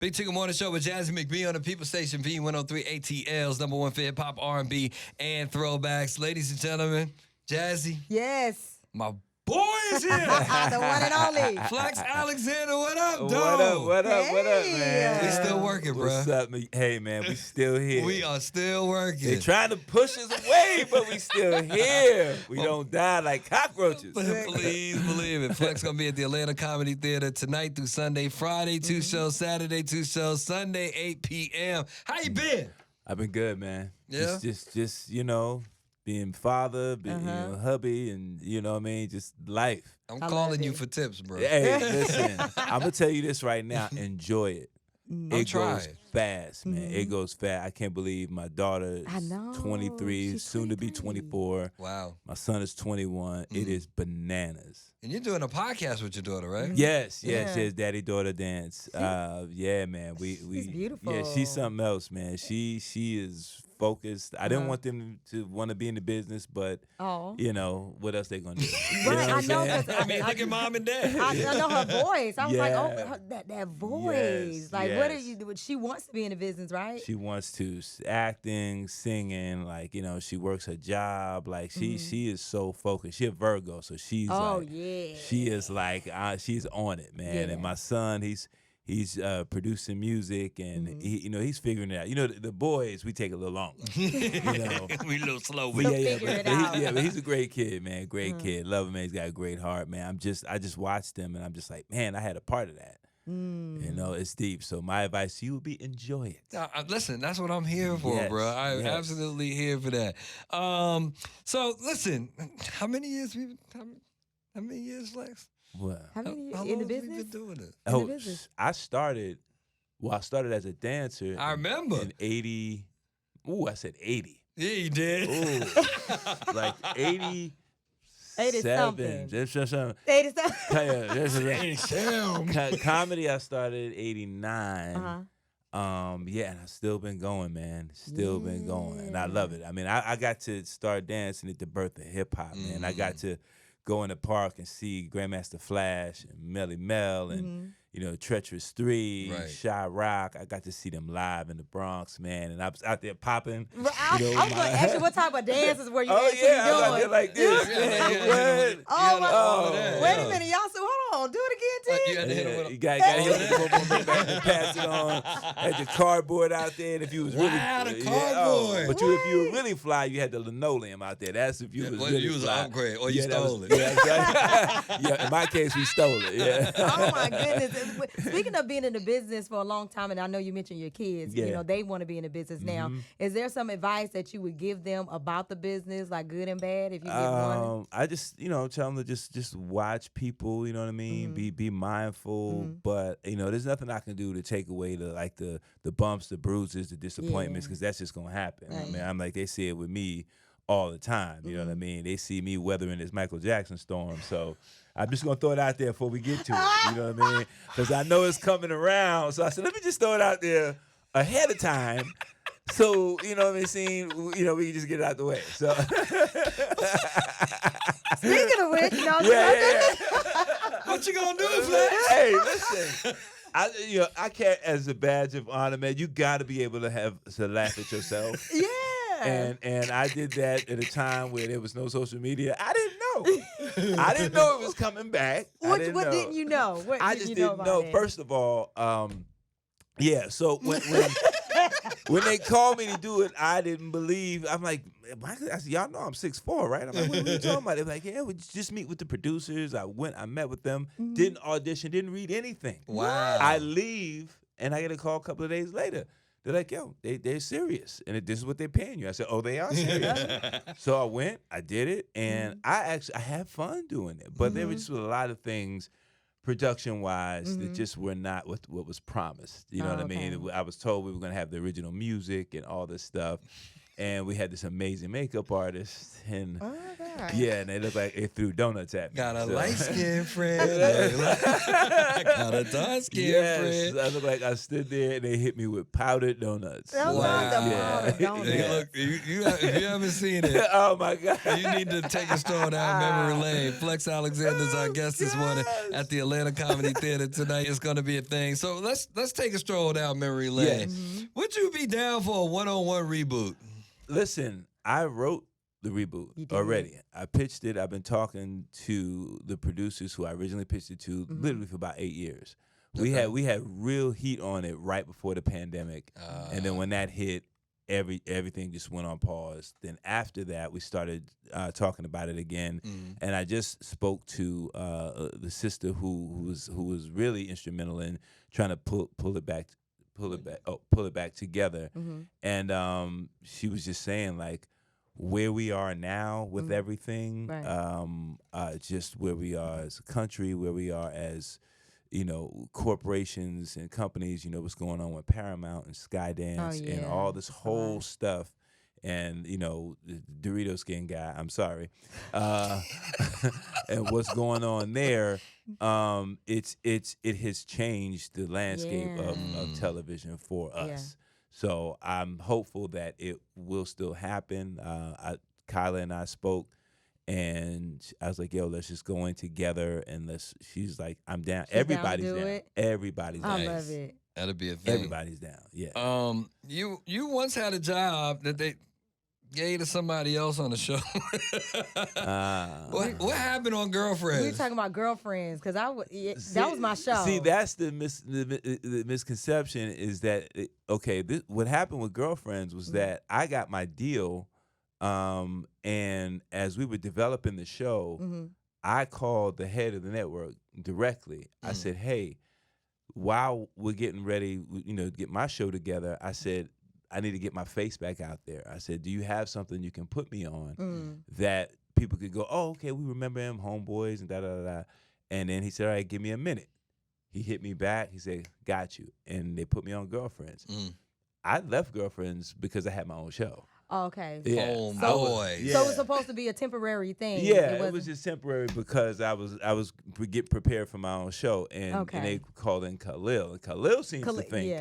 Big Tigger Morning Show with Jazzy Mcbee on the People Station V103 ATL's #1 for hip-hop, R&B, and throwbacks. Ladies and gentlemen, Jazzy, Yes. my boy is here. The one and only. Flex Alexander, what up, dog? What up, Hey. man? We still working, bro. What's up, man? Hey, man, we still here. We are still working. They're trying to push us away, but we still here. We don't die like cockroaches. Please believe it. Flex gonna be at the Atlanta Comedy Theater tonight through Sunday. Friday, 2 shows. Saturday, 2 shows. Sunday, 8 p.m. How you been? I've been good, man. Yeah? Just being father, being hubby, and you know what I mean, just life. I'm I calling love you it. for tips, bro. Hey, listen, I'm gonna tell you this right now. Enjoy it. It trying. goes fast, man. It goes fast. I can't believe my daughter I is know. 23, She's soon to be 23. 24. Wow. My son is 21. It is bananas. And you're doing a podcast with your daughter, right? Yes, Yeah. daddy daughter dance. Yeah, man. She's beautiful. Yeah, she's something else, man. She is focused. I didn't want them to want to be in the business, but Oh. you know what else they gonna do? You Right, what I I'm know. saying? 'Cause I mean, look at mom and dad. I know her voice. I was like, oh, Yeah. that voice. Yes, Like, what are yes. you doing? She wants to be in the business, right? She wants to acting, singing, like she works her job. Like she is so focused. She's a Virgo, so she's Oh, like, yeah. she is like she's on it, man. Yeah. And my son, he's producing music, and he's figuring it out. The boys, we take a little longer. We a little slow But with it. figure it out. but he's a great kid, man. Great kid. Love him, man. He's got a great heart, man. I just watched him, and I'm just like, man, I had a part of that. It's deep. So my advice to you would be enjoy it. Listen, that's what I'm here for, Yes, bro. I'm yes. absolutely here for that. So listen, how many years, Flex? What? How many How in the long have we business? been doing it? In the Oh, business. I started as a dancer. I remember. In 80. Ooh, I said 80. Yeah, you did. Ooh. Like 80. 80 something. Just something. 87. Yeah, this is it. Damn. Comedy, I started 89. Uh-huh. Yeah, and I've still been going, man. Still been going, and I love it. I mean, I got to start dancing at the birth of hip hop, man. I got to go in the park and see Grandmaster Flash and Melly Mel and Treacherous 3, Right. Shy Rock. I got to see them live in the Bronx, man, and I was out there popping. I was going to ask you what type of dances were you Oh actually yeah, I was out doing? there like this, Yeah, man. yeah, What? Oh, my all of that, Wait yeah. a minute, y'all. So hold on. Do it again, T. You had to hit him with a- You got to hit him with one back and pass it on. Had the cardboard out there, and if you was really Wow, the if cardboard. you were really fly, you had the linoleum out there. That's if you was well, really you was an fly. upgrade, or you that stole was- it. Yeah, exactly. Yeah, in my case, we stole it. Yeah. Oh my goodness. Speaking of being in the business for a long time, and I know you mentioned your kids, Yeah. they want to be in the business now. Is there some advice that you would give them about the business, like good and bad, if you get one? I just, tell them to just watch people, you know what I mean? Be mindful, but there's nothing I can do to take away the bumps, the bruises, the disappointments, because that's just gonna happen. I Right. mean, I'm like, they see it with me all the time, you know what I mean? They see me weathering this Michael Jackson storm, so I'm just gonna throw it out there before we get to it, you know what I mean? Because I know it's coming around, so I said, let me just throw it out there ahead of time. So, you know what I mean, we can just get it out the way. So Speaking of which, yeah. What you gonna do, Flex? Hey, listen. I can't, as a badge of honor, man. You got to be able to laugh at yourself. yeah. And I did that at a time where there was no social media. I didn't know. I didn't know it was coming back. What didn't didn't you know? What I did just you know didn't about know. that? First of all, yeah. So when they called me to do it, I didn't believe. I'm like, I said, y'all know I'm 6'4", right? I'm like, what are you talking about? They're like, yeah, we just meet with the producers. I met with them, didn't audition, didn't read anything. Wow. I leave, and I get a call a couple of days later. They're like, yo, they're serious, and this is what they're paying you. I said, oh, they are serious. So I went, I did it, and I had fun doing it. But there was just a lot of things, production-wise, that just were not what was promised. You know what I mean? okay. I was told we were going to have the original music and all this stuff. and we had this amazing makeup artist, and Oh my God. yeah, and they looked like they threw donuts at me. Got a so. light-skinned friend. Got a dark-skinned Yes, friend. I looked like I stood there and they hit me with powdered donuts. Those Wow. are the Yeah. powdered donuts. Hey, look, if you haven't seen it, Oh my God! you need to take a stroll down memory lane. Flex Alexander's our guest this morning at the Atlanta Comedy Theater tonight. It's going to be a thing. So let's take a stroll down memory lane. Yes. Would you be down for a one-on-one reboot? Listen, I wrote the reboot You did. already. I pitched it. I've been talking to the producers who I originally pitched it to, literally for about 8 years. We had real heat on it right before the pandemic, and then when that hit, everything just went on pause. Then after that, we started talking about it again, and I just spoke to the sister who was really instrumental in trying to pull it back together, and she was just saying like where we are now with everything, Right. just where we are as a country, where we are as corporations and companies, what's going on with Paramount and Skydance and all this whole stuff. And, the Dorito skin guy, I'm sorry. And what's going on there, it has changed the landscape of television for us. Yeah. So I'm hopeful that it will still happen. Kyla and I spoke, and I was like, yo, let's just go in together, and she's like, I'm down. Everybody's down to do down. it? Everybody's down. I love it. That'll be a thing. Everybody's down. Yeah. You once had a job that they gave to somebody else on the show. What happened on Girlfriends? We were talking about Girlfriends because that was my show. See, that's the misconception is that what happened with Girlfriends was that I got my deal, and as we were developing the show, I called the head of the network directly. I said, hey, while we're getting ready, to get my show together, I said, I need to get my face back out there. I said, do you have something you can put me on that people could go, oh, okay, we remember him, Homeboys, and da-da-da-da. And then he said, all right, give me a minute. He hit me back. He said, got you. And they put me on Girlfriends. I left Girlfriends because I had my own show. Oh, okay. Yeah. Homeboys. So it was supposed to be a temporary thing. Yeah, it was just temporary because I was get prepared for my own show, and they called in Khalil, and Khalil seems to think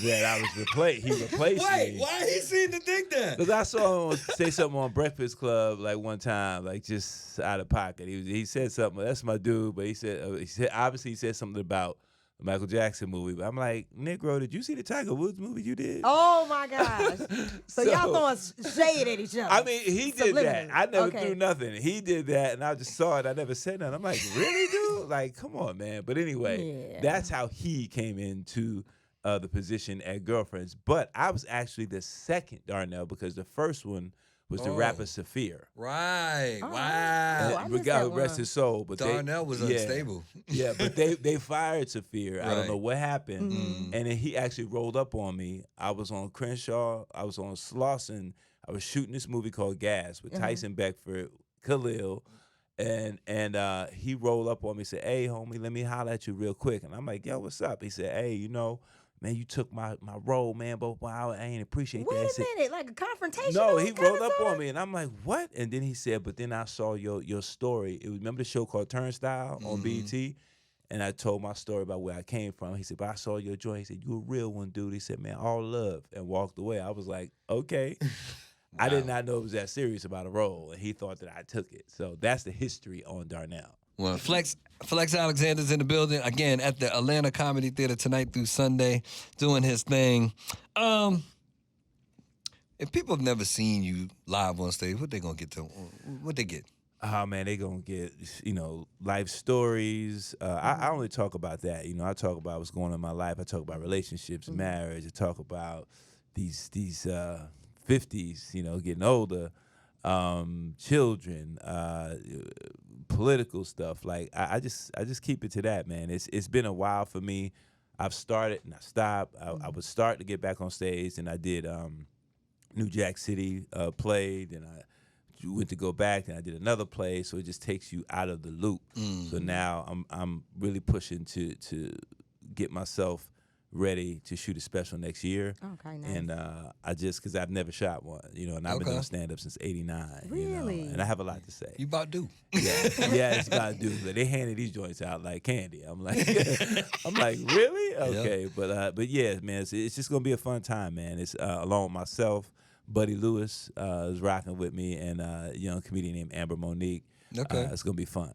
that I was replaced. He replaced me. Why he seemed to think that? Because I saw him say something on Breakfast Club like one time, like just out of pocket. He said something. That's my dude, but he said obviously he said something about the Michael Jackson movie. But I'm like, Negro, did you see the Tiger Woods movie you did? Oh my gosh! So y'all throwing shade at each other. I mean, he did that. I never Okay. threw nothing. He did that, and I just saw it. I never said nothing. I'm like, really, dude? Like, come on, man. But anyway, that's how he came into the position at Girlfriends. But I was actually the second Darnell because the first one was the rapper Saphir. Right. Oh, Wow. I missed God that rest one. his soul. But Darnell was unstable. Yeah, but they fired Saphir. I Right. don't know what happened. And then he actually rolled up on me. I was on Crenshaw. I was on Slauson. I was shooting this movie called Gas with Tyson Beckford, Khalil. And he rolled up on me and said, hey, homie, let me holler at you real quick. And I'm like, yo, what's up? He said, hey, man, you took my role, man, but wow, I ain't appreciate that. Wait a minute, like a confrontation? No, he rolled up on me, and I'm like, what? And then he said, but then I saw your story. Remember the show called Turnstile on BET? And I told my story about where I came from. He said, but I saw your joint. He said, you a real one, dude. He said, man, all love, and walked away. I was like, okay. I did not know it was that serious about a role, and he thought that I took it. So that's the history on Darnell. Well, Flex Alexander's in the building again at the Atlanta Comedy Theater tonight through Sunday, doing his thing. If people have never seen you live on stage, what they gonna get to? What they get? Oh man, they gonna get life stories. I only talk about that. I talk about what's going on in my life. I talk about relationships, marriage. I talk about these 50s. Getting older, children, political stuff. Like I just keep it to that, man. It's been a while for me. I've started and I stopped. I was starting to get back on stage, and I did New Jack City played, and I went to go back, and I did another play. So it just takes you out of the loop. So now I'm really pushing to get myself ready to shoot a special next year. Okay, nice. And I just, because I've never shot one, and I've been doing stand-up since '89. Really? And I have a lot to say. You about due. Yeah, it's about to do. But they handed these joints out like candy. I'm like, really? Okay, but yeah, man, it's just gonna be a fun time, man. It's along with myself, Buddy Lewis is rocking with me, and a young comedian named Amber Monique. Okay. It's gonna be fun.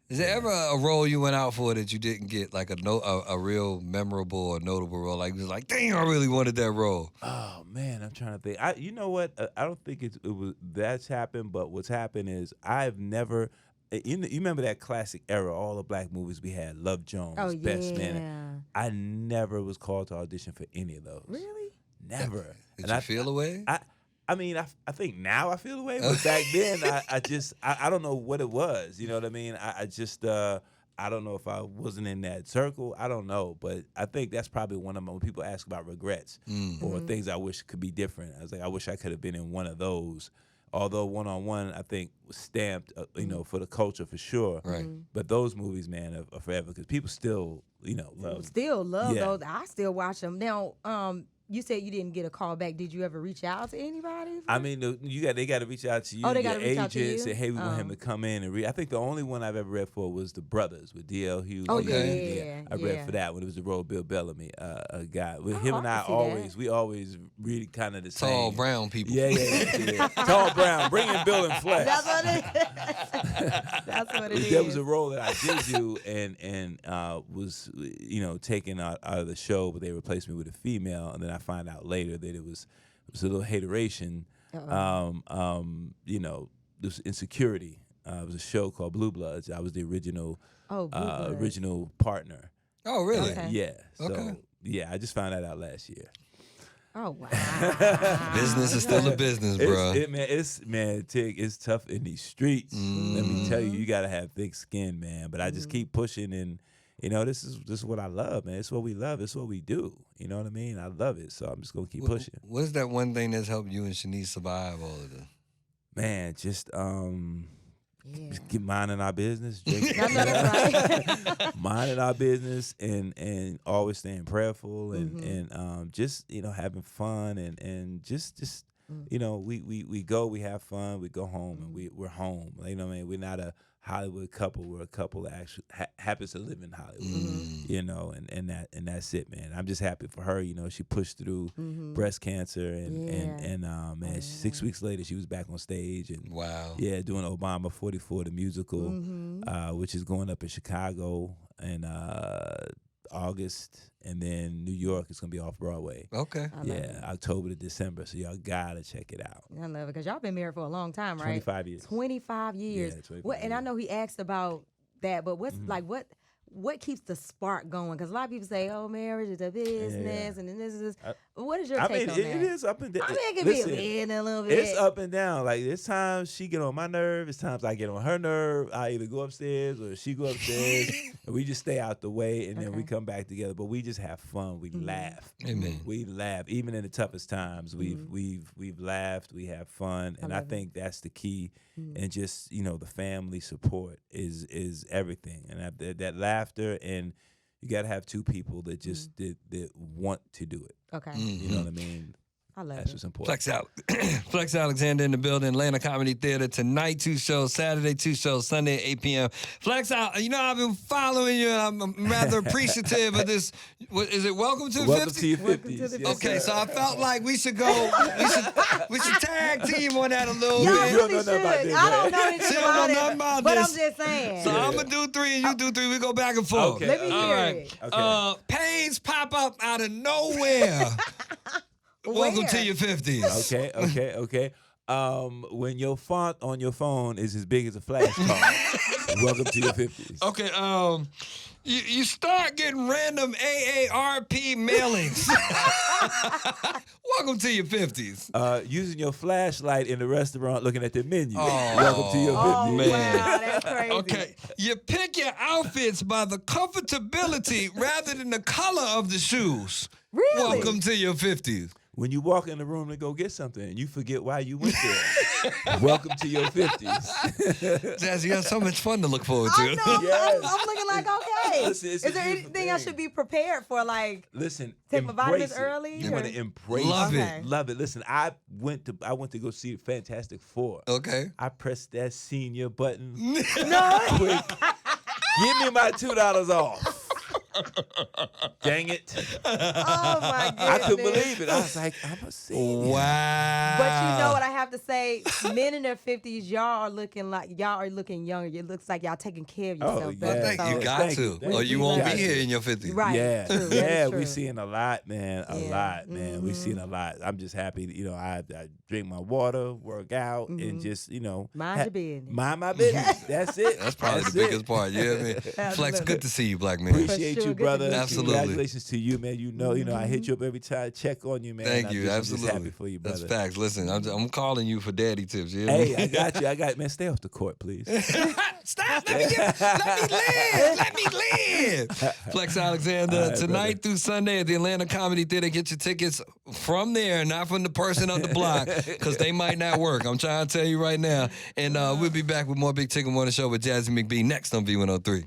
Is there ever a role you went out for that you didn't get, like a real memorable or notable role? Like, it was like, dang, I really wanted that role. Oh man, I'm trying to think. You know what? I don't think it was that's happened. But what's happened is I've never. You remember that classic era? All the black movies we had, Love Jones, Best Man. I never was called to audition for any of those. Really? Never. Did you feel away? I mean, I think now I feel away, but back then I don't know what it was. You know what I mean? I just I don't know if I wasn't in that circle. I don't know, but I think that's probably one of my, when people ask about regrets or things I wish could be different. I was like, I wish I could have been in one of those. Although one-on-one, I think, was stamped, for the culture for sure. Right. But those movies, man, are forever because people still, love. Still love those. I still watch them now. You said you didn't get a call back. Did you ever reach out to anybody? I mean, they got to reach out to you. Oh, they got your to reach out to you? Say, hey, we want him to come in and read. I think the only one I've ever read for was The Brothers with D.L. Hughes. Oh, yeah. I read for that when it was the role of Bill Bellamy, a guy. With him and I we always read kind of the same. Tall brown people. Yeah. Tall brown. Bring in Bill in flesh. That's what it is. That's what it is. There was a role that I did do and was, taken out of the show, but they replaced me with a female, and then I find out later that it was a little hateration. This insecurity. It was a show called Blue Bloods. I was the original partner. Oh, really? Okay. Yeah. So Okay. I just found that out last year. Oh wow. Business is still a business, bro. Tig, it's tough in these streets. Let me tell you, you gotta have thick skin, man. But I just keep pushing, and this is what I love, man. It's what we love. It's what we do. You know what I mean? I love it, so I'm just gonna keep pushing. What's that one thing that's helped you and Shanice survive all of this? Man, just keep minding our business, minding our business, and always staying prayerful, and just having fun, and just we go, we have fun, we go home, and we're home. You know what I mean? We're not a Hollywood couple. We're a couple that actually happens to live in Hollywood. And that's it, man. I'm just happy for her. She pushed through breast cancer, and 6 weeks later she was back on stage, and doing Obama 44 the musical, which is going up in Chicago in August, and then New York is gonna be off Broadway. Okay. October to December. So y'all gotta check it out. I love it because y'all been married for a long time, right? 25 years. 25 years. Yeah, 25 what? And years. I know he asked about that, but what's what keeps the spark going? Because a lot of people say, "Oh, marriage is a business," and then this is. What is your take on that? It is up and down. I mean, it can be a little bit. It's up and down. Like, there's times she get on my nerve. There's times I get on her nerve. I either go upstairs or she go upstairs, and we just stay out the way, and then we come back together. But we just have fun. We laugh. Amen. We laugh. Even in the toughest times, we've laughed. We have fun, and I think that's the key. And just the family support is everything, and that laughter, and you got to have two people that just that want to do it. Okay. You know what I mean? I love That's it. what's important. Flex Alexander in the building, Atlanta Comedy Theater tonight, 2 shows, Saturday 2 shows, Sunday at 8 p.m. Flex out. I've been following you, and I'm rather appreciative of this. Is it Welcome to the 50s? Welcome to your 50s. Yes, Okay, sir. so I felt like we should go. We should tag team on that a little Y'all bit. really should. I don't know anything about it, but I'm just saying. So I'm gonna do 3 and you do 3. We go back and forth. Okay. Let me hear it. Okay. Pains pop up out of nowhere. Welcome to your 50s. Okay. When your font on your phone is as big as a flash card, welcome to your 50s. Okay, you start getting random AARP mailings. Welcome to your 50s. Using your flashlight in the restaurant looking at the menu. Oh. Welcome to your 50s. Oh, man. wow, that's crazy. Okay, you pick your outfits by the comfortability rather than the color of the shoes. Really? Welcome to your 50s. when you walk in the room to go get something and you forget why you went there, welcome to your 50s. Jazzy, you have so much fun to look forward to. I know. Yes. I'm looking like, okay. Listen, it's Is a there beautiful anything I thing. should be prepared for? Like, Listen, take my vitamins embrace it. early, You want or- to embrace Love it. it. Love it. Listen, I went to go see Fantastic Four. Okay. I pressed that senior button. no. Quick. Give me my $2 off. Dang it. Oh my goodness. I couldn't believe it. I was like, I'm a senior. Wow. But you know what I have to say? Men in their 50s, y'all are looking younger. It looks like y'all taking care of yourself. Oh, better. yeah. Thank you. So- Got Thank to. you. Thank Or you you. won't Got be here to. in your 50s. Right. Yeah, True. That yeah, is we true. seeing a lot, man. A Yeah. lot, man. We seeing a lot. I'm just happy. I drink my water, work out, and just Mind your business. Mind my business. That's it. That's probably the biggest part. You know what I mean? Flex, good to see you, black man. Appreciate For sure. you, Good to brother. meet you. Absolutely. Congratulations to you, man. You know, I hit you up every time I check on you, man. Thank you. I'm Absolutely. just happy for you, brother. That's facts. Listen, I'm calling you for daddy tips. You know what I Hey, mean? I got man. Stay off the court, please. Stop. Let me live. Let me live. Flex Alexander, All right, tonight through Sunday at the Atlanta Comedy Theater. Get your tickets from there, not from the person on the block, because they might not work. I'm trying to tell you right now. And we'll be back with more Big Ticket Morning Show with Jazzy Mcbee next on V103.